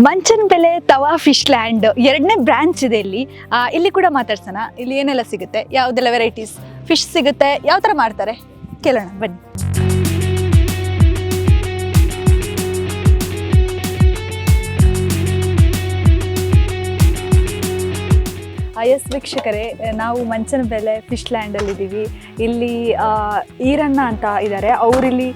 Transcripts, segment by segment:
ಮಂಚನಬೆಲೆ ತವಾ fish land 2ನೇ branch ಇದೆ ಇಲ್ಲಿ. ಇಲ್ಲಿ ಕೂಡ ಮಾತಾಡ್ಸೋಣ. ಇಲ್ಲಿ ಏನೆಲ್ಲ ಸಿಗುತ್ತೆ, ಯಾವುದೆಲ್ಲ ವೆರೈಟೀಸ್ ಫಿಶ್ ಸಿಗುತ್ತೆ, ಯಾವ ಥರ ಮಾಡ್ತಾರೆ ಕೇಳೋಣ ಬನ್ನಿ. ಎಸ್ ವೀಕ್ಷಕರೇ, ನಾವು ಮಂಚನಬೆಲೆ ಫಿಶ್ ಲ್ಯಾಂಡಲ್ಲಿದ್ದೀವಿ. ಇಲ್ಲಿ ಈರಣ್ಣ ಅಂತ ಇದ್ದಾರೆ. ಅವರಿಲ್ಲಿ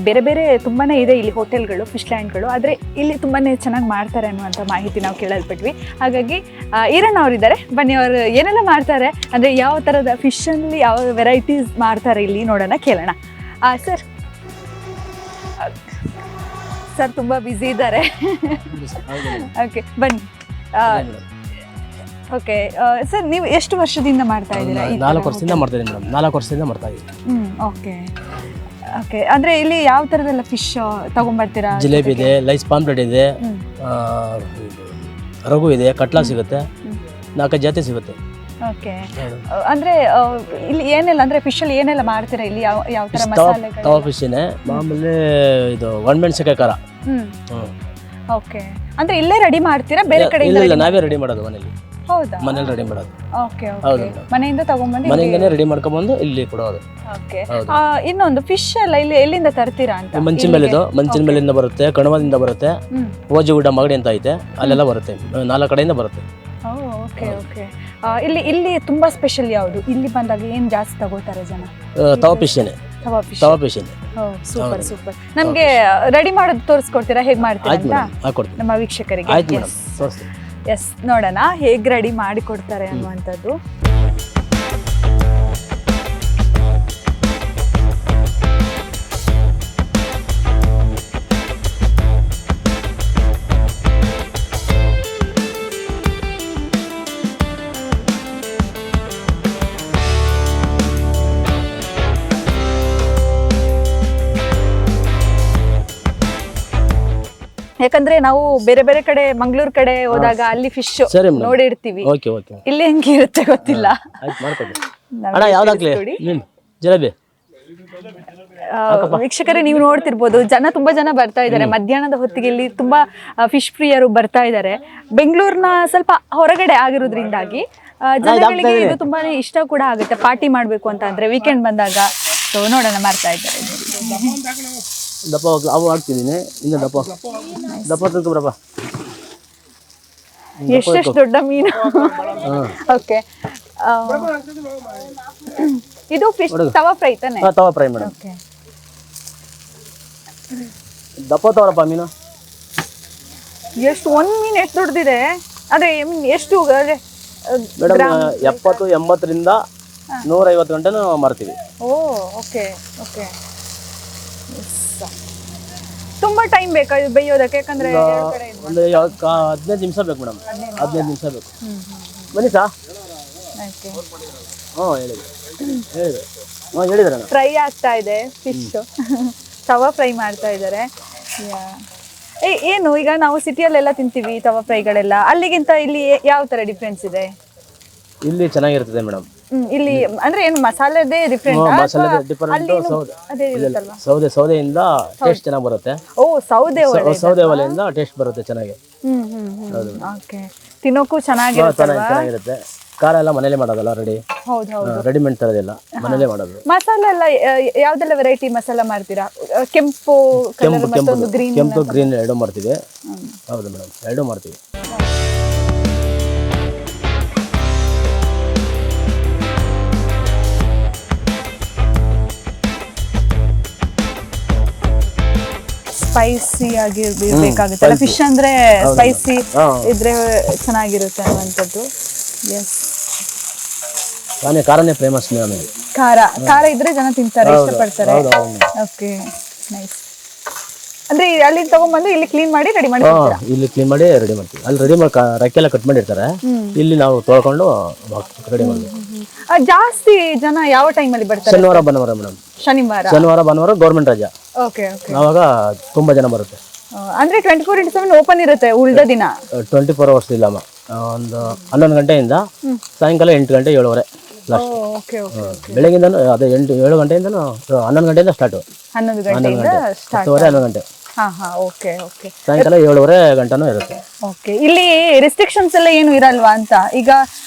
ಬೇರೆ ಬೇರೆ ತುಂಬಾ ಇದೆ ಇಲ್ಲಿ ಹೋಟೆಲ್ಗಳು, ಫಿಶ್ ಲ್ಯಾಂಡ್ಗಳು. ಆದರೆ ಇಲ್ಲಿ ತುಂಬಾ ಚೆನ್ನಾಗಿ ಮಾಡ್ತಾರೆ ಅನ್ನುವಂಥ ಮಾಹಿತಿ ನಾವು ಕೇಳಲ್ಪಟ್ವಿ. ಹಾಗಾಗಿ ಈರಣ್ಣ ಅವರಿದ್ದಾರೆ, ಬನ್ನಿ ಅವರು ಏನೆಲ್ಲ ಮಾಡ್ತಾರೆ, ಅಂದರೆ ಯಾವ ಥರದ ಫಿಶಲ್ಲಿ ಯಾವ ವೆರೈಟೀಸ್ ಮಾಡ್ತಾರೆ ಇಲ್ಲಿ ನೋಡೋಣ, ಕೇಳೋಣ. ಸರ್ ತುಂಬ ಬ್ಯುಸಿ ಇದ್ದಾರೆ. ಓಕೆ ಬನ್ನಿ. ಓಕೆ ಸರ್, ನೀವು ಎಷ್ಟು ವರ್ಷದಿಂದ ಮಾಡ್ತಾ ಇದ್ದೀರಾ? 4 ವರ್ಷದಿಂದ ಮಾಡ್ತಾ ಇದ್ದೀನಿ ಮೇಡಮ್. 4 ವರ್ಷದಿಂದ ಮಾಡ್ತಾ ಇದ್ದೀನಿ. Okay okay. ಅಂದರೆ ಇಲ್ಲಿ ಯಾವ ಥರದೆಲ್ಲ ಫಿಶ್ ತಗೊಂಡ್ಬರ್ತೀರಾ? ಜಿಲೇಬಿ ಇದೆ, ಲೈಸ್ ಪಾಂಪ್ಲೆಟ್ ಇದೆ, ರಘು ಇದೆ, ಕಟ್ಲಾ ಸಿಗುತ್ತೆ, 4 ಜಾತಿ ಸಿಗುತ್ತೆ. ಓಕೆ. ಅಂದರೆ ಇಲ್ಲಿ ಏನೆಲ್ಲ, ಅಂದರೆ ಫಿಶಲ್ಲಿ ಏನೆಲ್ಲ ಮಾಡ್ತೀರಾ ಇಲ್ಲಿ? ಯಾವ ಥರ ಮಸಾಲೆಗಳು? ತವಾ ಫಿಶ್ನೇ ಮಾಮೂಲಿ. ಇದು ಒಣಮೆಣಸಿನಕಾಯಿ ಖಾರ. ಓಕೆ. ಅಂದರೆ ಇಲ್ಲೇ ರೆಡಿ ಮಾಡ್ತೀರಾ ಬೇರೆ ಕಡೆ? ಇಲ್ಲ, ನಾವೇ ರೆಡಿ ಮಾಡೋದು ಮನೇಲಿ. ಹೌದಾ? ಮನೇಲಿ ರೆಡಿ ಮಾಡೋದು. Okay okay. ಮನೆಯಿಂದ ತಗೊಂಡ್ಬಂದು ಮನೆಯಿಂದನೇ ರೆಡಿ ಮಾಡ್ಕೊಂಡ್ಬಂದು ಇಲ್ಲಿ ಕೊಡೋದು. ಓಕೆ. ಇನ್ನೊಂದು ಫಿಶ್ ಎಲ್ಲ ಇಲ್ಲಿ ಎಲ್ಲಿಂದ ತರ್ತೀರಾ ಅಂತ? ಮಂಚನಬೆಲೆಯಿಂದ ಬರುತ್ತೆ, ಕಣವದಿಂದ ಬರುತ್ತೆ, ಓಜಿಗುಡ್ಡ ಮಗಡಿ ಅಂತ ಐತೆ, ಅಲ್ಲೆಲ್ಲ ಬರುತ್ತೆ. 4 ಕಡೆಯಿಂದ ಬರುತ್ತೆ. Okay okay. ಇಲ್ಲಿ ತುಂಬಾ ಸ್ಪೆಷಲ್ ಯಾವುದು? ಇಲ್ಲಿ ಬಂದಾಗ ಏನು ಜಾಸ್ತಿ ತಗೋತಾರೆ ಜನ? ತವಾ ಫಿಶ್ನೇ. ತವಾ ಫಿಶ್ನೇ. Super super. ನಮಗೆ ರೆಡಿ ಮಾಡೋದು ತೋರಿಸ್ಕೊಡ್ತೀರಾ, ಹೇಗೆ ಮಾಡ್ತೀರಾ ಅಂತ ನಮ್ಮ ವೀಕ್ಷಕರಿಗೆ? ಆಯ್ತು ಮೇಡಮ್, ತೋರಿಸ್ತೀನಿ. ಎಸ್, ನೋಡೋಣ ಹೇಗೆ ರೆಡಿ ಮಾಡಿ ಕೊಡ್ತಾರೆ ಅನ್ನುವಂಥದ್ದು. ಯಾಕಂದ್ರೆ ನಾವು ಬೇರೆ ಬೇರೆ ಕಡೆ, ಮಂಗಳೂರು ಕಡೆ ಹೋದಾಗ ಅಲ್ಲಿ ಫಿಶ್ ನೋಡಿರ್ತೀವಿ. ಇಲ್ಲಿ ಹೆಂಗಿರುತ್ತೆ ಗೊತ್ತಿಲ್ಲ. ವೀಕ್ಷಕರೇ, ನೀವು ನೋಡ್ತಿರ್ಬೋದು, ತುಂಬಾ ಜನ ಬರ್ತಾ ಇದ್ದಾರೆ ಮಧ್ಯಾಹ್ನದ ಹೊತ್ತಿಗೆ. ಇಲ್ಲಿ ತುಂಬಾ ಫಿಶ್ ಪ್ರಿಯರು ಬರ್ತಾ ಇದ್ದಾರೆ. ಬೆಂಗಳೂರಿನ ಸ್ವಲ್ಪ ಹೊರಗಡೆ ಆಗಿರೋದ್ರಿಂದಾಗಿ ಜನಗಳಿಗೆ ಇದು ತುಂಬಾನೇ ಇಷ್ಟ ಕೂಡ ಆಗುತ್ತೆ. ಪಾರ್ಟಿ ಮಾಡ್ಬೇಕು ಅಂತ ಅಂದ್ರೆ ವೀಕೆಂಡ್ ಬಂದಾಗ. ಸೊ ನೋಡೋಣ, ಮಾಡ್ತಾ ಇದ್ದಾರೆ. ದಪ್ಪ ಅವು ಹಾಕ್ತಿದ್ದೀನಿ. ಇನ್ನು ದಪ್ಪ ತಂದ್ಕೊಬ್ರಪ್ಪ. ಎಷ್ಟೆಷ್ಟು ದೊಡ್ಡ ಮೀನು. ಓಕೆ. ಇದು ಫಿಶ್ ತವಾ ಫ್ರೈ ತಾನೆ? ತವಾ ಫ್ರೈ ಮೇಡಮ್. ಓಕೆ. ದಪ್ಪ ತವರಪ್ಪ ಮೀನು. ಎಷ್ಟು ಒಂದು ಮೀನು ಎಷ್ಟು ದೊಡ್ಡದಿದೆ? ಅದೇ ಎಷ್ಟು ಮೇಡಮ್? 70-80ರಿಂದ 150 ಗಂಟೆನೂ ಮಾರ್ತೀವಿ. ಓ ಓಕೆ ಓಕೆ. ತುಂಬಾ ಟೈಮ್ ಬೇಕಾ ಇದು ಬೇಯೋದಕ್ಕೆ? ಯಾಕಂದ್ರೆ ಒಂದು 15 ನಿಮಿಷ ಬೇಕು ಮೇಡಮ್. 15 ನಿಮಿಷ ಬೇಕು. ಬನ್ನಿ ಸಾ. ಹೇಳಿದ್ರೆ ಫ್ರೈ ಆಗ್ತಾ ಇದೆ ಫಿಶ್. ತವಾ ಫ್ರೈ ಮಾಡ್ತಾ ಇದ್ದಾರೆ. ಏನು ಈಗ ನಾವು ಸಿಟಿಯಲ್ಲೆಲ್ಲ ತಿಂತೀವಿ ತವಾ ಫ್ರೈಗಳೆಲ್ಲ, ಅಲ್ಲಿಗಿಂತ ಇಲ್ಲಿ ಯಾವ ತರ ಡಿಫ್ರೆನ್ಸ್ ಇದೆ? ಇಲ್ಲಿ ಚೆನ್ನಾಗಿರ್ತದೆ ಮೇಡಮ್. ಇಲ್ಲಿ ಅಂದ್ರೆ ಏನು ಮಸಾಲೆದೇ ಡಿಫರೆಂಟ್? ಸೌದೆಯಿಂದ ಟೇಸ್ಟ್ ಚೆನ್ನಾಗಿ ಬರುತ್ತೆ. ಓ, ಸೌದೆ ಒಲೆಯಿಂದ ಟೇಸ್ಟ್ ಬರುತ್ತೆ ಚೆನ್ನಾಗಿ. ಓಕೆ. ತಿನ್ನೋಕ್ಕೂ ಚೆನ್ನಾಗಿರುತ್ತೆ. ಖಾರ ಎಲ್ಲ ಮನೇಲೆ ಮಾಡೋದಲ್ಲ, ರೆಡಿಮೇಡ್ ತರೋದಿಲ್ಲ, ಮನೇಲೆ ಮಾಡೋದು. ಮಸಾಲೆ ಎಲ್ಲ ಯಾವ್ದೆಲ್ಲ ವೆರೈಟಿ ಮಸಾಲ ಮಾಡ್ತೀರಾ? ಕೆಂಪು ಗ್ರೀನ್ ಎರಡು ಮಾಡ್ತೀವಿ. ಹೌದು ಮೇಡಮ್, ಎರಡು ಮಾಡ್ತೀವಿ. ಸ್ಪೈಸಿ ಆಗಿರ್ಬೇಕಾಗುತ್ತೆ. ಫಿಶ್ ಅಂದ್ರೆ ಸ್ಪೈಸಿ ಇದ್ರೆ ಚೆನ್ನಾಗಿರುತ್ತೆ ಅನ್ನುವಂಥದ್ದು. ಎಸ್, ಖಾರನೇ ಫೇಮಸ್. ಖಾರ ಇದ್ರೆ ಜನ ತಿಂತಾರೆ, ಇಷ್ಟಪಡ್ತಾರೆ. Okay, nice. ಅಂದ್ರೆ ಅಲ್ಲಿ ತಗೊಂಡ್ಬಂದು ಇಲ್ಲಿ ಕ್ಲೀನ್ ಮಾಡಿ ರೆಡಿ ಮಾಡಿ ಇಲ್ಲಿ ಕ್ಲೀನ್ ಮಾಡಿ ರೆಡಿ ಮಾಡ್ತೀವಿ. ಅಲ್ಲಿ ರೆಡಿ ಮಾಡಿ ರಕ್ಕೆಲ್ಲ ಕಟ್ ಮಾಡಿರ್ತಾರೆ, ಇಲ್ಲಿ ನಾವು ತೊಳ್ಕೊಂಡು ರೆಡಿ ಮಾಡ್ತೀವಿ. ಜಾಸ್ತಿ ಜನ ಯಾವ ಟೈಮಲ್ಲಿ ಬರ್ತಾರೆ? ಶನಿವಾರ ಭಾನುವಾರ ಮೇಡಮ್. ಶನಿವಾರ ಭಾನುವಾರ ಗೌರ್ಮೆಂಟ್ ರಜಾ. ಓಕೆ. ಅವಾಗ ತುಂಬಾ ಜನ ಬರುತ್ತೆ. ಅಂದ್ರೆ 24x7 ಓಪನ್ ಇರುತ್ತೆ ಉಳಿದ ದಿನ? 24 hours ಇಲ್ಲಮ್ಮ. ಒಂದು 11 ಗಂಟೆಯಿಂದ ಸಾಯಂಕಾಲ 8 ಗಂಟೆ 7:30 ಲಾಸ್ಟ್. ಬೆಳಗಿಂದ ಅದೇ 7 ಗಂಟೆಯಿಂದ 11 ಗಂಟೆಯಿಂದ ಸ್ಟಾರ್ಟ್. 11 ಗಂಟೆಯಿಂದ 11 ಗಂಟೆ. ಹಾ ಓಕೆ ಓಕೆ ಸಾಯಂಕಾಲ 7:30 ಗಂಟನೂ ಇರುತ್ತೆ. ಓಕೆ. ಇಲ್ಲಿ ರೆಸ್ಟ್ರಿಕ್ಷನ್ಸ್ ಎಲ್ಲ ಏನು ಇರಲ್ವಾ ಅಂತ? ಈಗ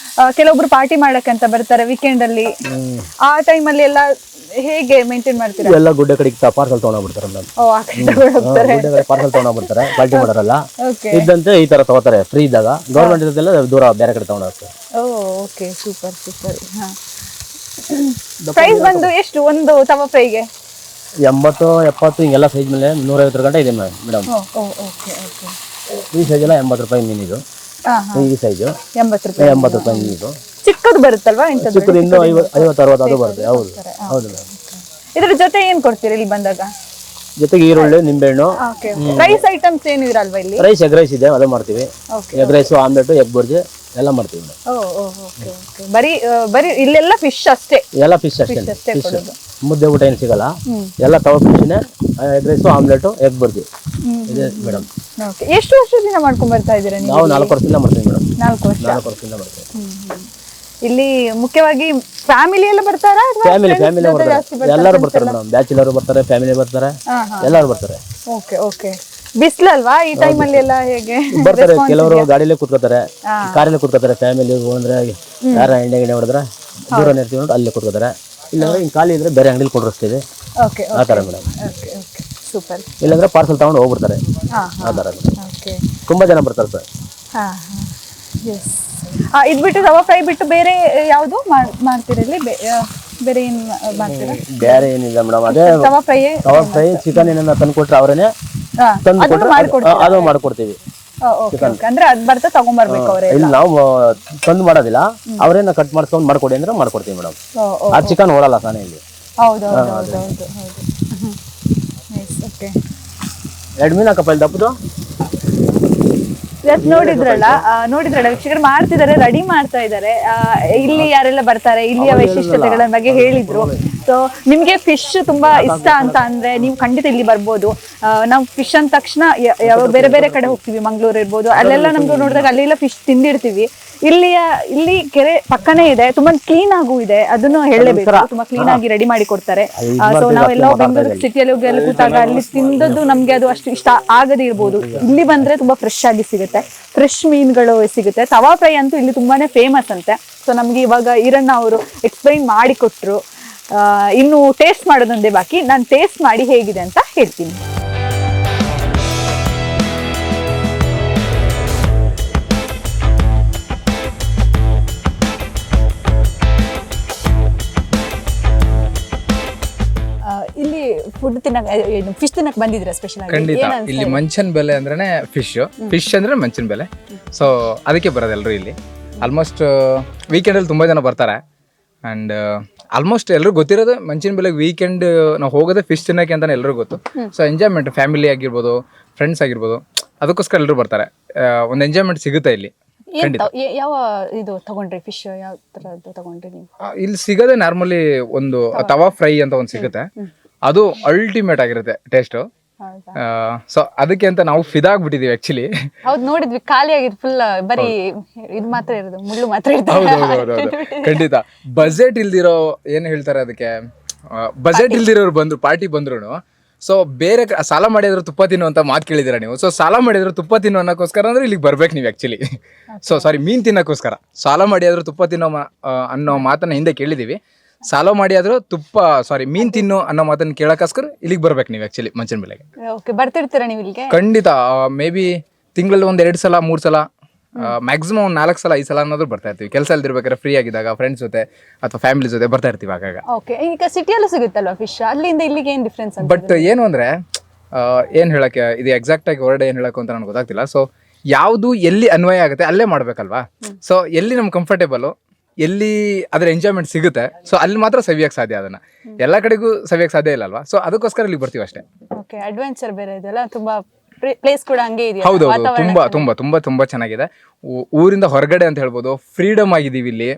ಕೆಲವೊಬ್ರು ಪಾರ್ಟಿ ಮಾಡಕ್ಕಂತ ಬರ್ತಾರೆ ವೀಕೆಂಡ್ ಅಲ್ಲಿ, ಆ ಟೈಮಲ್ಲಿ ಎಲ್ಲ ಹೇಗೆ ಮೇಂಟೈನ್ ಮಾಡ್ತೀರಾ? ಎಲ್ಲ ಗುಡ್ಡೆ ಕಡೆಗೆ ಪಾರ್ಸಲ್ ತಗೊಂಡೋಗ್ಬಿಡ್ತಾರೆ ಮೇಡಮ್. ಓ, ಆ ಕಡೆ ತಗೊಂಡೋಗ್ತಾರೆ. ಗುಡ್ಡೆ ಕಡೆ ಪಾರ್ಸಲ್ ತಗೊಂಡೋಗ್ಬಿಡ್ತಾರೆ, ಪಾರ್ಟಿ ಮಾಡೋರಲ್ಲ. ಓಕೆ. ಇದ್ದಂತೆ ಈ ತರ ತಗೋತಾರೆ ಫ್ರೀ ಇದ್ದಾಗ. ಗೌರ್ಮೆಂಟ್ ಇದ್ದೆಲ್ಲ ದೂರ ಬೇರೆ ಕಡೆ ತಗೊಂಡೋಗ್ತಾರೆ. ಓ ಓಕೆ, ಸೂಪರ್ ಸೂಪರ್. ಹಾ, ಪ್ರೈಸ್ ಬಂದು ಎಷ್ಟು ಒಂದು ತವಾ ಫ್ರೈಗೆ? 80, 70 ಹಿಂಗೆಲ್ಲ ಸೈಜ್ ಮೇಲೆ 150 ಗಂಟೆ ಇದೆ ಮೇಡಮ್. ಓ ಓಕೆ ಓಕೆ. ಈ ಸೈಜ್ ಎಲ್ಲ 80 ರೂಪಾಯಿ ಮೀನಿದು. ಹಾ, ಈ ಸೈಜು 80 ರೂಪಾಯಿ. 80 ರೂಪಾಯಿ ಮೀನಿದು. ಚಿಕ್ಕದು ಬರುತ್ತಲ್ವಾ ಇಂಥದ್ದು? ಚಿಕ್ಕದು 50, 60 ಅದು ಬರುತ್ತೆ. ಹೌದು ಹೌದು ಮೇಡಮ್. ಇದ್ರ ಜೊತೆ ಏನ್ ಕೊಡ್ತೀರಿ ಇಲ್ಲಿ ಬಂದಾಗ? ಜೊತೆಗೆ ಈರುಳ್ಳಿ, ನಿಂಬೆಹಣ್ಣು. ಓಕೆ. ರೈಸ್ ಐಟಮ್ಸ್ ಏನು ಇರಲ್ವಾ ಇಲ್ಲಿ? ರೈಸ್, ಎಗ್ ರೈಸ್ ಇದೆ, ಅದು ಮಾಡ್ತೀವಿ. Okay. Egg rice, omelette, egg bhurji ಎಲ್ಲ ಮಾಡ್ತೀವಿ. ಓ ಓಕೆ ಓಕೆ. ಬರೀ ಇಲ್ಲೆಲ್ಲ ಫಿಶ್ ಅಷ್ಟೇ? ಎಲ್ಲ ಫಿಶ್ ಅಷ್ಟೇ. ಅಷ್ಟೇ ಕೊಡೋದು. ಮುದ್ದೆ ಊಟ ಏನು ಸಿಗಲ್ಲ, ಎಲ್ಲ ತವ ಫಿಶ್ನೇ. Egg rice, omelette, egg bhurji ಇದೆ ಮೇಡಮ್. ಓಕೆ. ಎಷ್ಟು ವರ್ಷದಿಂದ ಮಾಡ್ಕೊಂಡ್ ಬರ್ತಾ ಇದ್ದೀರಾ ನೀವು? ನಾವು 4 ವರ್ಷದಿಂದ ಮಾಡ್ತೀವಿ ಮೇಡಮ್. 4 ವರ್ಷ. 4 ವರ್ಷದಿಂದ ಮಾಡ್ತೀವಿ. ಇಲ್ಲಿ ಮುಖ್ಯವಾಗಿ ಫ್ಯಾಮಿಲಿ ಎಲ್ಲ ಬರ್ತಾರಾ? ಫ್ಯಾಮಿಲಿ ಬರ್ತಾರೆ, ಎಲ್ಲರೂ ಬರ್ತಾರೆ ಮೇಡಮ್. ಬ್ಯಾಚುಲರ್ ಬರ್ತಾರೆ, ಫ್ಯಾಮಿಲಿ ಬರ್ತಾರೆ, ಎಲ್ಲರೂ ಬರ್ತಾರೆ. Okay okay. ಬಿಸ್ಲಲ್ವಾ ಈ ಟೈಮಲ್ಲಿ ಎಲ್ಲ ಹೇಗೆ ಬರ್ತಾರೆ? ಕೆಲವರು ಗಾಡಿಲೇ ಕೂತ್ಕೋತಾರೆ, ಕಾರಲ್ಲೇ ಕೂತ್ಕೋತಾರೆ. ಫ್ಯಾಮಿಲಿ ಅಂದ್ರೆ ಯಾರ ಎಣ್ಣೆ ಹೊಡೆದ್ರೆ ದೂರ ಇರ್ತೀವಿ ನೋಡಿ ಅಲ್ಲೇ ಕೂತ್ಕೋತಾರೆ. ಇಲ್ಲಾಂದ್ರೆ ಹಿಂಗೆ ಖಾಲಿ ಇದ್ರೆ ಬೇರೆ ಅಂಗಡಿಲಿ ಕೊಡಿಸ್ತೀವಿ. ಓಕೆ ಆ ಥರ ಮೇಡಮ್. Okay okay, super. ಇಲ್ಲಾಂದ್ರೆ ಪಾರ್ಸಲ್ ತಗೊಂಡು ಹೋಗ್ಬಿಡ್ತಾರೆ. ಆ ಥರ ಓಕೆ. ತುಂಬಾ ಜನ ಬರ್ತಾರೆ ಸರ್. ಹಾಂ ಹಾಂ, ಎಸ್. ಇದು ಬಿಟ್ಟು ತವಾ ಫ್ರೈ ಬಿಟ್ಟು ಬೇರೆ ಯಾವುದು ಮಾಡ್ತೀರಾ ಇಲ್ಲಿ? ಬೇರೆ ಏನು ಮಾಡ್ತೀರಾ? ಬೇರೆ ಏನಿಲ್ಲ ಮೇಡಮ್, ಅದೇ ತವಾ ಫ್ರೈ, ಚಿಕನ್ ಏನನ್ನ ತಂದು ಕೊಟ್ರೆ ಅವರೇನೆ ತಂದು ಕೊಟ್ಟರೆ ಅದು ಮಾಡ್ಕೊಡ್ತೀವಿ. Okay okay. ಅಂದ್ರೆ ಅದು ಬರ್ತಾ ತಗೊಂಡ್ಬರ್ಬೇಕು ಅವರೇ? ಇಲ್ಲಿ ನಾವು ತಂದು ಮಾಡೋದಿಲ್ಲ, ಅವರೇನ ಕಟ್ ಮಾಡ್ಕೊಂಡು ಮಾಡ್ಕೊಡಿ ಅಂದ್ರೆ ಮಾಡ್ಕೊಡ್ತೀವಿ ಮೇಡಮ್. ಆ ಚಿಕನ್ ಓಡಲ್ಲ ತಾನೇ ಇಲ್ಲಿ. ಹೌದು ಹೌದು ಹೌದು ಹೌದು ಹೌದು. ನೈಸ್. ಓಕೆ. 2 ಮೀನು ಹಾಕಪ್ಪ ಇಲ್ಲಿ ದಪ್ಪದು. ನೋಡಿದ್ರಲ್ಲ ವೀಕ್ಷಕರು ಮಾಡ್ತಿದ್ದಾರೆ, ರೆಡಿ ಮಾಡ್ತಾ ಇದ್ದಾರೆ. ಇಲ್ಲಿ ಯಾರೆಲ್ಲ ಬರ್ತಾರೆ, ಇಲ್ಲಿಯ ವೈಶಿಷ್ಟ್ಯತೆಗಳ ಬಗ್ಗೆ ಹೇಳಿದ್ರು. ಸೊ ನಿಮ್ಗೆ ಫಿಶ್ ತುಂಬಾ ಇಷ್ಟ ಅಂತ ಅಂದ್ರೆ ನೀವು ಖಂಡಿತ ಇಲ್ಲಿ ಬರ್ಬೋದು. ನಾವು ಫಿಶ್ ಅಂದ ತಕ್ಷಣ ಬೇರೆ ಬೇರೆ ಕಡೆ ಹೋಗ್ತೀವಿ, ಮಂಗಳೂರು ಇರ್ಬೋದು, ಅಲ್ಲೆಲ್ಲ ನಮ್ದು ನೋಡಿದಾಗ ಅಲ್ಲೆಲ್ಲ ಫಿಶ್ ತಿಂದಿರ್ತೀವಿ. ಇಲ್ಲಿ ಕೆರೆ ಪಕ್ಕನೇ ಇದೆ, ತುಂಬಾ ಕ್ಲೀನ್ ಆಗೂ ಇದೆ, ಅದನ್ನು ಹೇಳಲೇಬೇಕು. ತುಂಬಾ ಕ್ಲೀನ್ ಆಗಿ ರೆಡಿ ಮಾಡಿ ಕೊಡ್ತಾರೆ. ಸೊ ನಾವೆಲ್ಲ ಬೆಂಗಳೂರು ಸಿಟಿಯಲ್ಲಿ ಹೋಗಿ ಅಲ್ಲಿ ಕೂತಾಗ ಅಲ್ಲಿ ತಿಂದದ್ದು ನಮ್ಗೆ ಅದು ಅಷ್ಟು ಇಷ್ಟ ಆಗದೇ ಇರ್ಬೋದು. ಇಲ್ಲಿ ಬಂದ್ರೆ ತುಂಬಾ ಫ್ರೆಶ್ ಆಗಿ ಸಿಗುತ್ತೆ, ಫ್ರೆಶ್ ಮೀನುಗಳು ಸಿಗುತ್ತೆ. ತವಾ ಫ್ರೈ ಅಂತೂ ಇಲ್ಲಿ ತುಂಬಾನೇ ಫೇಮಸ್ ಅಂತೆ. ಸೊ ನಮ್ಗೆ ಇವಾಗ ಈರಣ್ಣ ಅವರು ಎಕ್ಸ್ಪ್ಲೈನ್ ಮಾಡಿ ಕೊಟ್ರು. ಇನ್ನು ಟೇಸ್ಟ್ ಮಾಡೋದೊಂದೇ ಬಾಕಿ. ನಾನು ಟೇಸ್ಟ್ ಮಾಡಿ ಹೇಗಿದೆ ಅಂತ ಹೇಳ್ತೀನಿ. ಇಲ್ಲಿ ಫುಡ್ ತಿನ್ನಕ್ ಫಿಶ್ ತಿನ್ನಕ್ ಬಂದಿದ್ರೆ ಸ್ಪೆಷಲ್ ಆಗಿ? ಖಂಡಿತ. ಇಲ್ಲಿ ಮಂಚನ್ ಬೆಲೆ ಅಂದ್ರೇನೆ ಫಿಶ್ ಅಂದ್ರೆ ಮಂಚನ್ ಬೆಲೆ. ಸೊ ಅದಕ್ಕೆ ಬರೋದು ಎಲ್ಲರೂ ಇಲ್ಲಿ. ಆಲ್ಮೋಸ್ಟ್ ವೀಕೆಂಡಲ್ಲಿ ತುಂಬ ಜನ ಬರ್ತಾರೆ. ಆ್ಯಂಡ್ ಆಲ್ಮೋಸ್ಟ್ ಎಲ್ಲರೂ ಗೊತ್ತಿರೋದು ಮಂಚಿನ ಬೆಲೆಗೆ ವೀಕೆಂಡ್ ನಾವು ಹೋಗೋದೇ ಫಿಶ್ ತಿನ್ನೋಕೆ ಅಂತಾನೆ ಎಲ್ಲರಿಗೂ ಗೊತ್ತು. ಸೊ ಎಂಜಾಯ್ಮೆಂಟ್, ಫ್ಯಾಮಿಲಿ ಆಗಿರ್ಬೋದು, ಫ್ರೆಂಡ್ಸ್ ಆಗಿರ್ಬೋದು, ಅದಕ್ಕೋಸ್ಕರ ಎಲ್ಲರೂ ಬರ್ತಾರೆ. ಒಂದು ಎಂಜಾಯ್ಮೆಂಟ್ ಸಿಗುತ್ತೆ ಇಲ್ಲಿ. ಯಾವ ಇದು ತಗೊಂಡ್ರಿ? ಫಿಶ್ ಯಾವ ತರದ್ದು ತಗೊಂಡ್ರಿ ನೀವು? ಇಲ್ಲಿ ಸಿಗೋದೇ ನಾರ್ಮಲಿ ಒಂದು ತವಾ ಫ್ರೈ ಅಂತ ಒಂದು ಸಿಗುತ್ತೆ, ಅದು ಅಲ್ಟಿಮೇಟ್ ಆಗಿರುತ್ತೆ ಟೇಸ್ಟು. ಸೊ ಅದಕ್ಕೆ ಅಂತ ನಾವು ಫಿದಾ ಆಗ್ಬಿಟ್ಟಿದೀವಿ ಆಕ್ಚುಲಿ. ಹೌದು, ನೋಡಿದ್ವಿ ಖಾಲಿ ಆಗಿದ್ ಫುಲ್ ಬರೀ ಇದು ಮಾತ್ರ ಇರೋದು, ಮುಳ್ಳು ಮಾತ್ರ ಹೌದು ಖಂಡಿತ. ಬಜೆಟ್ ಇಲ್ದಿರೋ ಏನ್ ಹೇಳ್ತಾರೆ ಅದಕ್ಕೆ, ಬಜೆಟ್ ಇಲ್ದಿರೋರು ಬಂದ್ರು, ಪಾರ್ಟಿ ಬಂದ್ರು, ಸೊ ಬೇರೆ ಸಾಲ ಮಾಡಿದ್ರು ತುಪ್ಪ ತಿನ್ನು ಅಂತ ಮಾತು ಕೇಳಿದಿರ ನೀವು. ಸೊ ಸಾಲ ಮಾಡಿದ್ರು ತುಪ್ಪ ತಿನ್ನು ಅನ್ನೋಕ್ಕೋಸ್ಕರ ಅಂದ್ರೆ ಇಲ್ಲಿಗೆ ಬರ್ಬೇಕು ನೀವು ಆಕ್ಚುಲಿ. ಸೊ ಸಾರಿ, ಮೀನ್ ತಿನ್ನೋಕ್ಕೋಸ್ಕರ. ಸಾಲ ಮಾಡಿ ಆದ್ರೂ ತುಪ್ಪ ತಿನ್ನೋ ಅನ್ನೋ ಮಾತನ್ನ ಹಿಂದೆ ಕೇಳಿದೀವಿ. ಸಾಲ ಮಾಡಿ ಆದ್ರೂ ಮೀನ್ ತಿನ್ನು ಅನ್ನೋ ಮಾತನ್ನ ಕೇಳಕ್ಕೋಸ್ಕರ ಇಲ್ಲಿಗೆ ಬರ್ಬೇಕು ನೀವು ಆಕ್ಚುಲಿ ಮಂಚನ ಬೆಲೆಗೆ. ಬರ್ತಿರ್ತೀರಾ ನೀವು ಇಲ್ಲಿಗೆ? ಖಂಡಿತ. ಮೇ ಬಿ ತಿಂಗಳಲ್ಲಿ 1-2 ಸಲ 3 ಸಲ, ಮ್ಯಾಕ್ಸಿಮಮ್ 4 ಸಲ 5 ಸಲ ಅನ್ನೋದು ಬರ್ತಾ ಇರ್ತೀವಿ. ಕೆಲಸ ಇಲ್ದಿರ್ಬೇಕಾದ್ರೆ ಫ್ರೀ ಆಗಿದ್ದಾಗ ಫ್ರೆಂಡ್ಸ್ ಜೊತೆ ಅಥವಾ ಫ್ಯಾಮಿಲಿ ಜೊತೆ ಬರ್ತಾ ಇರ್ತೀವಿ ಆಗಾಗ. ಓಕೆ. ಈಗ ಸಿಟಿಯಲ್ಲೂ ಸಿಗುತ್ತಲ್ವಾ ಫಿಶ್? ಅಲ್ಲಿಂದ ಇಲ್ಲಿಗೆ ಏನು ಡಿಫ್ರೆನ್ಸ್? ಬಟ್ ಏನು ಅಂದ್ರೆ ಏನ್ ಹೇಳಕ್ಕೆ, ಇದು ಎಕ್ಸಾಕ್ಟ್ ಆಗಿ ವರ್ಡ್ ಏನ್ ಹೇಳಕ್ಕೆ ಅಂತ ನನಗೆ ಗೊತ್ತಾಗ್ತಿಲ್ಲ. ಸೊ ಯಾವುದು ಎಲ್ಲಿ ಅನ್ವಯ ಆಗುತ್ತೆ ಅಲ್ಲೇ ಮಾಡ್ಬೇಕಲ್ವಾ. ಸೊ ಎಲ್ಲಿ ನಮ್ಗೆ ಕಂಫರ್ಟೇಬಲ್, ಎಲ್ಲಿ ಅದ್ರ ಎಂಜಾಯ್ಮೆಂಟ್ ಸಿಗುತ್ತೆ, ಸೊ ಅಲ್ಲಿ ಮಾತ್ರ ಸವಿಯಕ್ಕೆ ಸಾಧ್ಯ. ಅದನ್ನ ಎಲ್ಲ ಕಡೆಗೂ ಸವಿಯಕ್ಕೆ ಸಾಧ್ಯ ಇಲ್ಲ ಅಲ್ವಾ. ಸೊ ಅದಕ್ಕೋಸ್ಕರ ಇಲ್ಲಿ ಬರ್ತೀವಿ ಅಷ್ಟೇ. ಓಕೆ. ಅಡ್ವೆಂಚರ್ ಬೇರೆ ಇದೆಲ್ಲ, ತುಂಬಾ ಪ್ಲೇಸ್ ಕೂಡ ಹಂಗೆ ಇದೆ. ಹೌದು, ತುಂಬಾ ತುಂಬಾ ತುಂಬಾ ತುಂಬಾ ಚೆನ್ನಾಗಿದೆ. ಊರಿಂದ ಹೊರಗಡೆ ಅಂತ ಹೇಳ್ಬೋದು, ಫ್ರೀಡಮ್ ಆಗಿದೀವಿ ಇಲ್ಲಿ.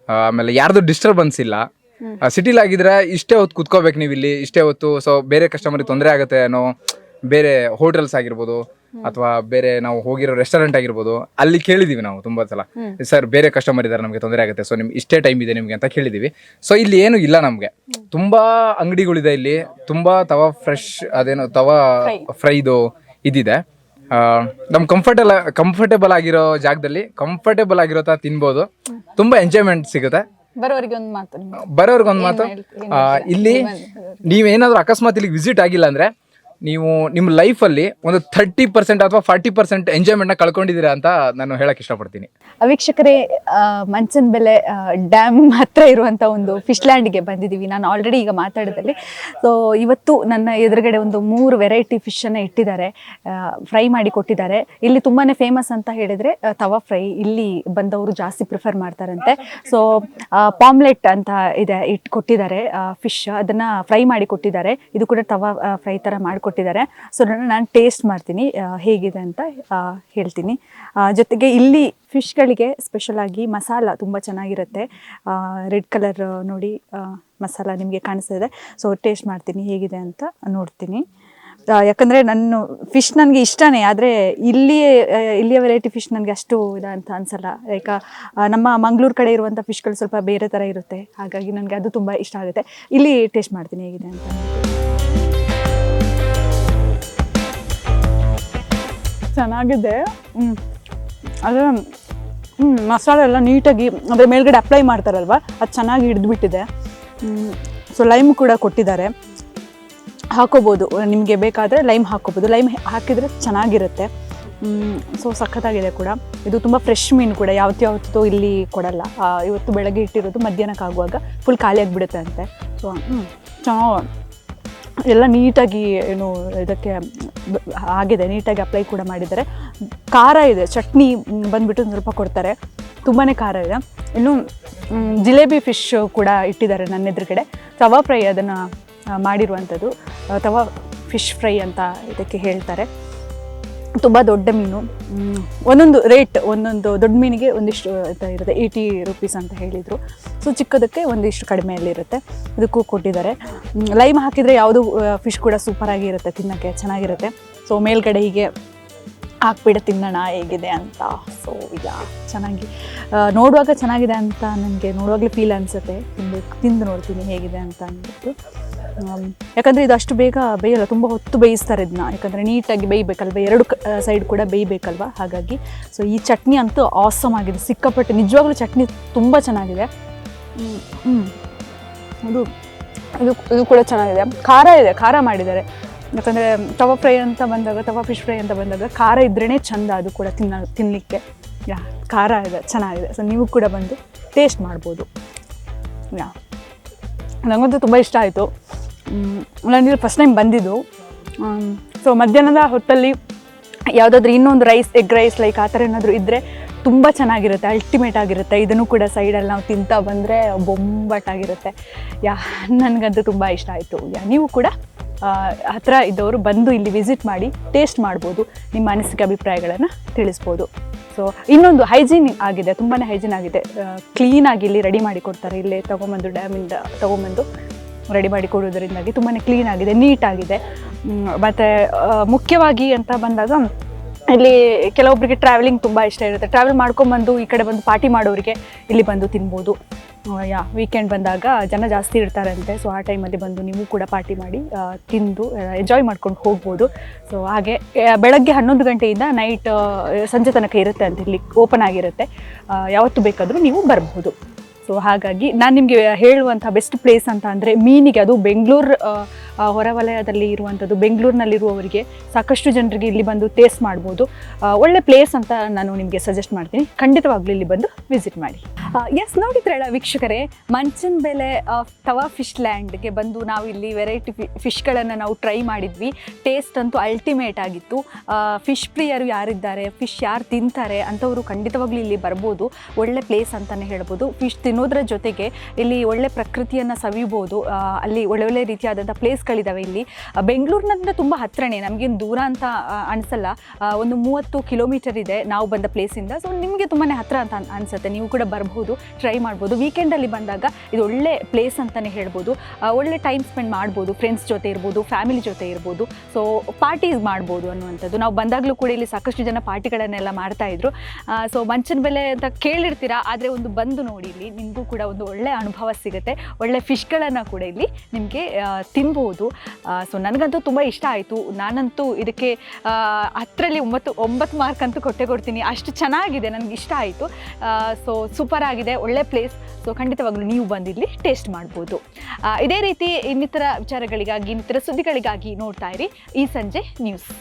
ಆಮೇಲೆ ಯಾರ್ದು ಡಿಸ್ಟರ್ಬೆನ್ಸ್ ಇಲ್ಲ. ಸಿಟಿಲಿ ಆಗಿದ್ರೆ ಇಷ್ಟೇ ಹೊತ್ತು ಕುತ್ಕೋಬೇಕು ನೀವು ಇಲ್ಲಿ, ಇಷ್ಟೇ ಹೊತ್ತು. ಸೊ ಬೇರೆ ಕಸ್ಟಮರ್ಗೆ ತೊಂದರೆ ಆಗುತ್ತೆ ಅನ್ನೋ, ಬೇರೆ ಹೋಟೆಲ್ಸ್ ಆಗಿರ್ಬೋದು, ಅಥವಾ ಬೇರೆ ನಾವು ಹೋಗಿರೋ ರೆಸ್ಟೋರೆಂಟ್ ಆಗಿರ್ಬೋದು, ಅಲ್ಲಿ ಕೇಳಿದೀವಿ ನಾವು ತುಂಬಾ ಸಲ, ಸರ್ ಬೇರೆ ಕಸ್ಟಮರ್ ಇದ್ದಾರೆ ನಮಗೆ ತೊಂದರೆ ಆಗುತ್ತೆ, ಸೊ ನಿಮ್ಗೆ ಇಷ್ಟೇ ಟೈಮ್ ಇದೆ ನಿಮ್ಗೆ ಅಂತ ಕೇಳಿದೀವಿ. ಸೊ ಇಲ್ಲಿ ಏನು ಇಲ್ಲ, ನಮ್ಗೆ ತುಂಬಾ ಅಂಗಡಿಗಳಿದೆ ಇಲ್ಲಿ, ತುಂಬಾ ತವಾ ಫ್ರೆಶ್ ಅದೇನೋ ತವಾ ಫ್ರೈದು ಇದಿದೆ. ನಮ್ ಕಂಫರ್ಟೇಬಲ್ ಆಗಿರೋ ಜಾಗದಲ್ಲಿ ಕಂಫರ್ಟೇಬಲ್ ಆಗಿರೋ ತರ ತಿನ್ಬೋದು, ತುಂಬಾ ಎಂಜಾಯ್ಮೆಂಟ್ ಸಿಗುತ್ತೆ. ಬರೋರಿಗೆ ಒಂದು ಮಾತು, ಇಲ್ಲಿ ನೀವೇನಾದ್ರೂ ಅಕಸ್ಮಾತ್ ಇಲ್ಲಿಗೆ ವಿಸಿಟ್ ಆಗಿಲ್ಲ ಅಂದ್ರೆ ನೀವು ನಿಮ್ಮ ಲೈಫಲ್ಲಿ ಒಂದು 30% ಅಥವಾ 40% ಎಂಜಾಯ್ಮೆಂಟ್ನ ಕಳ್ಕೊಂಡಿದ್ದೀರಾ ಅಂತ ನಾನು ಹೇಳಕ್ ಇಷ್ಟಪಡ್ತೀನಿ. ವೀಕ್ಷಕರೇ, ಮಂಚನಬೆಲೆ ಡ್ಯಾಮ್ ಹತ್ರ ಇರುವಂಥ ಒಂದು ಫಿಶ್ ಲ್ಯಾಂಡ್ಗೆ ಬಂದಿದ್ದೀವಿ. ನಾನು ಆಲ್ರೆಡಿ ಈಗ ಮಾತಾಡಿದಲ್ಲಿ. ಸೊ ಇವತ್ತು ನನ್ನ ಎದುರುಗಡೆ ಒಂದು 3 ವೆರೈಟಿ ಫಿಶನ್ನು ಇಟ್ಟಿದ್ದಾರೆ, ಫ್ರೈ ಮಾಡಿ ಕೊಟ್ಟಿದ್ದಾರೆ. ಇಲ್ಲಿ ತುಂಬಾ ಫೇಮಸ್ ಅಂತ ಹೇಳಿದರೆ ತವಾ ಫ್ರೈ, ಇಲ್ಲಿ ಬಂದವರು ಜಾಸ್ತಿ ಪ್ರಿಫರ್ ಮಾಡ್ತಾರಂತೆ. ಸೊ ಪಾಮ್ಲೆಟ್ ಅಂತ ಇದೆ, ಕೊಟ್ಟಿದ್ದಾರೆ ಫಿಶ್, ಅದನ್ನು ಫ್ರೈ ಮಾಡಿ ಕೊಟ್ಟಿದ್ದಾರೆ. ಇದು ಕೂಡ ತವಾ ಫ್ರೈ ಥರ ಮಾಡಿಕೊಟ್ಟಿದ್ದಾರೆ. ಸೊ ನಾನು ಟೇಸ್ಟ್ ಮಾಡ್ತೀನಿ, ಹೇಗಿದೆ ಅಂತ ಹೇಳ್ತೀನಿ. ಜೊತೆಗೆ ಇಲ್ಲಿ ಫಿಶ್ಗಳಿಗೆ ಸ್ಪೆಷಲ್ ಆಗಿ ಮಸಾಲ ತುಂಬ ಚೆನ್ನಾಗಿರುತ್ತೆ. ರೆಡ್ ಕಲರ್ ನೋಡಿ ಮಸಾಲ ನಿಮಗೆ ಕಾಣಿಸ್ತಿದೆ. ಸೊ ಟೇಸ್ಟ್ ಮಾಡ್ತೀನಿ ಹೇಗಿದೆ ಅಂತ ನೋಡ್ತೀನಿ. ಯಾಕಂದರೆ ನಾನು ಫಿಶ್ ನನಗೆ ಇಷ್ಟನೇ, ಆದರೆ ಇಲ್ಲಿಯ ವೆರೈಟಿ ಫಿಶ್ ನನಗೆ ಅಷ್ಟು ಅಂತ ಅನಿಸಲ್ಲ. ಲೈಕ್ ನಮ್ಮ ಮಂಗಳೂರು ಕಡೆ ಇರುವಂಥ ಫಿಶ್ಗಳು ಸ್ವಲ್ಪ ಬೇರೆ ಥರ ಇರುತ್ತೆ, ಹಾಗಾಗಿ ನನಗೆ ಅದು ತುಂಬ ಇಷ್ಟ ಆಗುತ್ತೆ. ಇಲ್ಲಿ ಟೇಸ್ಟ್ ಮಾಡ್ತೀನಿ ಹೇಗಿದೆ ಅಂತ. ಚೆನ್ನಾಗಿದೆ. ಆದರೆ ಮಸಾಲೆ ಎಲ್ಲ ನೀಟಾಗಿ ಅಂದರೆ ಮೇಲ್ಗಡೆ ಅಪ್ಲೈ ಮಾಡ್ತಾರಲ್ವ, ಅದು ಚೆನ್ನಾಗಿ ಹಿಡಿದ್ಬಿಟ್ಟಿದೆ. ಸೊ ಲೈಮ್ ಕೂಡ ಕೊಟ್ಟಿದ್ದಾರೆ, ಹಾಕೋಬೋದು, ನಿಮಗೆ ಬೇಕಾದರೆ ಲೈಮ್ ಹಾಕೋಬೋದು. ಲೈಮ್ ಹಾಕಿದರೆ ಚೆನ್ನಾಗಿರುತ್ತೆ. ಸೊ ಸಖತ್ತಾಗಿದೆ ಕೂಡ. ಇದು ತುಂಬ ಫ್ರೆಶ್ ಮೀನು ಕೂಡ, ಯಾವತ್ತೂ ಇಲ್ಲಿ ಕೊಡಲ್ಲ. ಇವತ್ತು ಬೆಳಗ್ಗೆ ಇಟ್ಟಿರೋದು ಮಧ್ಯಾಹ್ನಕ್ಕೆ ಆಗುವಾಗ ಫುಲ್ ಖಾಲಿ ಆಗಿಬಿಡುತ್ತೆ ಅಂತೆ. ಸೊ ಚೆನ್ನಾಗಿ ಎಲ್ಲ ನೀಟಾಗಿ ಏನು ಇದಕ್ಕೆ ಆಗಿದೆ, ನೀಟಾಗಿ ಅಪ್ಲೈ ಕೂಡ ಮಾಡಿದ್ದಾರೆ. ಖಾರ ಇದೆ, ಚಟ್ನಿ ಬಂದುಬಿಟ್ಟು ಸ್ವಲ್ಪ ಕೊಡ್ತಾರೆ, ತುಂಬಾ ಖಾರ ಇದೆ. ಇನ್ನು ಜಿಲೇಬಿ ಫಿಶ್ ಕೂಡ ಇಟ್ಟಿದ್ದಾರೆ ನನ್ನ ಎದುರುಗಡೆ. ತವಾ ಫ್ರೈ ಅದನ್ನು ಮಾಡಿರುವಂಥದ್ದು, ತವಾ ಫಿಶ್ ಫ್ರೈ ಅಂತ ಇದಕ್ಕೆ ಹೇಳ್ತಾರೆ. ತುಂಬ ದೊಡ್ಡ ಮೀನು, ಒಂದೊಂದು ರೇಟ್, ಒಂದೊಂದು ದೊಡ್ಡ ಮೀನಿಗೆ ಒಂದಿಷ್ಟು ಇರುತ್ತೆ, 80 ರೂಪೀಸ್ ಅಂತ ಹೇಳಿದರು. ಸೊ ಚಿಕ್ಕದಕ್ಕೆ ಒಂದಿಷ್ಟು ಕಡಿಮೆಯಲ್ಲಿರುತ್ತೆ. ಇದಕ್ಕೂ ಕೊಟ್ಟಿದ್ದಾರೆ. ಲೈಮ್ ಹಾಕಿದರೆ ಯಾವುದು ಫಿಶ್ ಕೂಡ ಸೂಪರಾಗಿ ಇರುತ್ತೆ, ತಿನ್ನೋಕ್ಕೆ ಚೆನ್ನಾಗಿರುತ್ತೆ. ಸೊ ಮೇಲ್ಗಡೆ ಹೀಗೆ ಹಾಕ್ಬಿಡ ತಿನ್ನೋಣ ಹೇಗಿದೆ ಅಂತ. ಸೊ ಈಗ ಚೆನ್ನಾಗಿ ನೋಡುವಾಗ ಚೆನ್ನಾಗಿದೆ ಅಂತ ನನಗೆ ನೋಡುವಾಗಲೇ ಫೀಲ್ ಅನಿಸುತ್ತೆ. ತಿಂದು ನೋಡ್ತೀನಿ ಹೇಗಿದೆ ಅಂತ ಅಂದ್ಬಿಟ್ಟು. ಯಾಕಂದರೆ ಇದು ಅಷ್ಟು ಬೇಗ ಬೇಯಲ್ಲ, ತುಂಬ ಹೊತ್ತು ಬೇಯಿಸ್ತಾರೆ ಇದನ್ನ, ಯಾಕಂದರೆ ನೀಟಾಗಿ ಬೇಯಬೇಕಲ್ವ, 2 ಸೈಡ್ ಕೂಡ ಬೇಯಬೇಕಲ್ವ, ಹಾಗಾಗಿ. ಸೊ ಈ ಚಟ್ನಿ ಅಂತೂ ಆಸಮ್ ಆಗಿದೆ, ಸಿಕ್ಕಾಪಟ್ಟೆ, ನಿಜವಾಗ್ಲೂ ಚಟ್ನಿ ತುಂಬ ಚೆನ್ನಾಗಿದೆ. ಇದು ಕೂಡ ಚೆನ್ನಾಗಿದೆ. ಖಾರ ಇದೆ, ಖಾರ ಮಾಡಿದ್ದಾರೆ. ಯಾಕಂದರೆ ತವಾ ಫ್ರೈ ಅಂತ ಬಂದಾಗ, ತವಾ ಫಿಶ್ ಫ್ರೈ ಅಂತ ಬಂದಾಗ ಖಾರ ಇದ್ರೇ ಚಂದ, ಅದು ಕೂಡ ತಿನ್ನಲಿಕ್ಕೆ. ಖಾರ ಇದೆ, ಚೆನ್ನಾಗಿದೆ. ಸೊ ನೀವು ಕೂಡ ಬಂದು ಟೇಸ್ಟ್ ಮಾಡ್ಬೋದು. ನನಗಂತೂ ತುಂಬ ಇಷ್ಟ ಆಯಿತು. ನಾನು ಫಸ್ಟ್ ಟೈಮ್ ಬಂದಿದ್ದು. ಸೊ ಮಧ್ಯಾಹ್ನದ ಹೊತ್ತಲ್ಲಿ ಯಾವುದಾದ್ರೂ ಇನ್ನೊಂದು ಎಗ್ ರೈಸ್ ಲೈಕ್ ಆ ಥರ ಏನಾದರೂ ಇದ್ದರೆ ತುಂಬ ಚೆನ್ನಾಗಿರುತ್ತೆ, ಅಲ್ಟಿಮೇಟ್ ಆಗಿರುತ್ತೆ. ಇದನ್ನು ಕೂಡ ಸೈಡಲ್ಲಿ ನಾವು ತಿಂತಾ ಬಂದರೆ ಬೊಂಬಾಟಾಗಿರುತ್ತೆ. ನನಗಂತೂ ತುಂಬ ಇಷ್ಟ ಆಯಿತು. ನೀವು ಕೂಡ ಹತ್ತಿರ ಇದ್ದವರು ಬಂದು ಇಲ್ಲಿ ವಿಸಿಟ್ ಮಾಡಿ ಟೇಸ್ಟ್ ಮಾಡ್ಬೋದು, ನಿಮ್ಮ ಅನಿಸಿಕೆ ಅಭಿಪ್ರಾಯಗಳನ್ನು ತಿಳಿಸ್ಬೋದು. ಸೊ ಇನ್ನೊಂದು ಹೈಜೀನ್ ಆಗಿದೆ, ತುಂಬಾ ಹೈಜೀನ್ ಆಗಿದೆ. ಕ್ಲೀನಾಗಿ ಇಲ್ಲಿ ರೆಡಿ ಮಾಡಿ ಕೊಡ್ತಾರೆ. ಇಲ್ಲೇ ತೊಗೊಂಬಂದು ಡ್ಯಾಮಿಂದ ತೊಗೊಂಬಂದು ರೆಡಿ ಮಾಡಿ ಕೊಡೋದ್ರಿಂದಾಗಿ ತುಂಬಾ ಕ್ಲೀನಾಗಿದೆ, ನೀಟಾಗಿದೆ. ಮತ್ತು ಮುಖ್ಯವಾಗಿ ಅಂತ ಬಂದಾಗ ಇಲ್ಲಿ ಕೆಲವೊಬ್ಬರಿಗೆ ಟ್ರಾವೆಲಿಂಗ್ ತುಂಬ ಇಷ್ಟ ಇರುತ್ತೆ. ಟ್ರಾವೆಲ್ ಮಾಡ್ಕೊಂಬಂದು ಈ ಕಡೆ ಬಂದು ಪಾರ್ಟಿ ಮಾಡೋರಿಗೆ ಇಲ್ಲಿ ಬಂದು ತಿನ್ಬೋದು. ವೀಕೆಂಡ್ ಬಂದಾಗ ಜನ ಜಾಸ್ತಿ ಇರ್ತಾರಂತೆ. ಸೊ ಆ ಟೈಮಲ್ಲಿ ಬಂದು ನೀವು ಕೂಡ ಪಾರ್ಟಿ ಮಾಡಿ ತಿಂದು ಎಂಜಾಯ್ ಮಾಡ್ಕೊಂಡು ಹೋಗ್ಬೋದು. ಸೊ ಹಾಗೆ ಬೆಳಗ್ಗೆ 11 ಗಂಟೆಯಿಂದ ನೈಟ್ ಸಂಜೆ ತನಕ ಇರುತ್ತೆ ಅಂತ ಇಲ್ಲಿ ಓಪನ್ ಆಗಿರುತ್ತೆ. ಯಾವತ್ತು ಬೇಕಾದರೂ ನೀವು ಬರ್ಬೋದು. ಸೊ ಹಾಗಾಗಿ ನಾನು ನಿಮಗೆ ಹೇಳುವಂಥ ಬೆಸ್ಟ್ ಪ್ಲೇಸ್ ಅಂತ ಅಂದರೆ ಮೀನಿಗೆ, ಅದು ಬೆಂಗಳೂರು ಹೊರವಲಯದಲ್ಲಿ ಇರುವಂಥದ್ದು, ಬೆಂಗಳೂರಿನಲ್ಲಿರುವವರಿಗೆ ಸಾಕಷ್ಟು ಜನರಿಗೆ ಇಲ್ಲಿ ಬಂದು ಟೇಸ್ಟ್ ಮಾಡ್ಬೋದು. ಒಳ್ಳೆ ಪ್ಲೇಸ್ ಅಂತ ನಾನು ನಿಮಗೆ ಸಜೆಸ್ಟ್ ಮಾಡ್ತೀನಿ. ಖಂಡಿತವಾಗ್ಲೂ ಇಲ್ಲಿ ಬಂದು ವಿಸಿಟ್ ಮಾಡಿ. ಎಸ್, ನೋಡಿದ್ರಲ್ಲ ವೀಕ್ಷಕರೇ, ಮಂಚನಬೆಲೆ ತವಾ ಫಿಶ್ ಲ್ಯಾಂಡ್ಗೆ ಬಂದು ನಾವು ಇಲ್ಲಿ ವೆರೈಟಿ ಫಿಶ್ಗಳನ್ನು ನಾವು ಟ್ರೈ ಮಾಡಿದ್ವಿ. ಟೇಸ್ಟ್ ಅಂತೂ ಅಲ್ಟಿಮೇಟ್ ಆಗಿತ್ತು. ಫಿಶ್ ಪ್ರಿಯರು ಯಾರಿದ್ದಾರೆ, ಫಿಶ್ ಯಾರು ತಿಂತಾರೆ ಅಂಥವರು ಖಂಡಿತವಾಗ್ಲೂ ಇಲ್ಲಿ ಬರ್ಬೋದು. ಒಳ್ಳೆ ಪ್ಲೇಸ್ ಅಂತಲೇ ಹೇಳ್ಬೋದು. ಫಿಶ್ ತಿನ್ನೋದ್ರ ಜೊತೆಗೆ ಇಲ್ಲಿ ಒಳ್ಳೆ ಪ್ರಕೃತಿಯನ್ನು ಸವಿಬೋದು. ಅಲ್ಲಿ ಒಳ್ಳೊಳ್ಳೆ ರೀತಿಯಾದಂಥ ಪ್ಲೇಸ್ಗಳಿದ್ದಾವೆ. ಇಲ್ಲಿ ಬೆಂಗಳೂರಿನಿಂದ ತುಂಬ ಹತ್ತಿರನೇ, ನಮಗೇನು ದೂರ ಅಂತ ಅನಿಸಲ್ಲ. ಒಂದು 30 ಕಿಲೋಮೀಟರ್ ಇದೆ ನಾವು ಬಂದ ಪ್ಲೇಸಿಂದ. ಸೊ ನಿಮಗೆ ತುಂಬಾ ಹತ್ತಿರ ಅಂತ ಅನಿಸುತ್ತೆ, ನೀವು ಕೂಡ ಬರ್ಬೋದು ಬರ್ಬೋದು, ಟ್ರೈ ಮಾಡ್ಬೋದು. ವೀಕೆಂಡಲ್ಲಿ ಬಂದಾಗ ಇದು ಒಳ್ಳೆ ಪ್ಲೇಸ್ ಅಂತಲೇ ಹೇಳ್ಬೋದು. ಒಳ್ಳೆ ಟೈಮ್ ಸ್ಪೆಂಡ್ ಮಾಡ್ಬೋದು, ಫ್ರೆಂಡ್ಸ್ ಜೊತೆ ಇರ್ಬೋದು, ಫ್ಯಾಮಿಲಿ ಜೊತೆ ಇರ್ಬೋದು. ಸೊ ಪಾರ್ಟೀಸ್ ಮಾಡ್ಬೋದು ಅನ್ನುವಂಥದ್ದು. ನಾವು ಬಂದಾಗಲೂ ಕೂಡ ಇಲ್ಲಿ ಸಾಕಷ್ಟು ಜನ ಪಾರ್ಟಿಗಳನ್ನೆಲ್ಲ ಮಾಡ್ತಾಯಿದ್ರು. ಸೊ ಮಂಚನ ಬೆಲೆ ಅಂತ ಕೇಳಿರ್ತೀರಾ, ಆದರೆ ಒಂದು ಬಂದು ನೋಡಿ, ಇಲ್ಲಿ ನಿಮಗೂ ಕೂಡ ಒಂದು ಒಳ್ಳೆ ಅನುಭವ ಸಿಗುತ್ತೆ. ಒಳ್ಳೆ ಫಿಶ್ಗಳನ್ನು ಕೂಡ ಇಲ್ಲಿ ನಿಮಗೆ ತಿನ್ಬೋದು. ಸೊ ನನಗಂತೂ ತುಂಬ ಇಷ್ಟ ಆಯಿತು. ನಾನಂತೂ ಇದಕ್ಕೆ 10ರಲ್ಲಿ 9 ಮಾರ್ಕ್ ಅಂತೂ ಕೊಡ್ತೀನಿ. ಅಷ್ಟು ಚೆನ್ನಾಗಿದೆ, ನನಗೆ ಇಷ್ಟ ಆಯಿತು. ಸೊ ಸೂಪರ್ ಆಗಿದೆ, ಒಳ್ಳೆ ಪ್ಲೇಸ್. ಸೊ ಖಂಡಿತವಾಗ್ಲೂ ನೀವು ಬಂದಿಲ್ಲಿ ಟೇಸ್ಟ್ ಮಾಡ್ಬೋದು. ಇದೇ ರೀತಿ ಇನ್ನಿತರ ವಿಚಾರಗಳಿಗಾಗಿ, ಇನ್ನಿತರ ಸುದ್ದಿಗಳಿಗಾಗಿ ನೋಡ್ತಾ ಇರಿ ಈ ಸಂಜೆ ನ್ಯೂಸ್.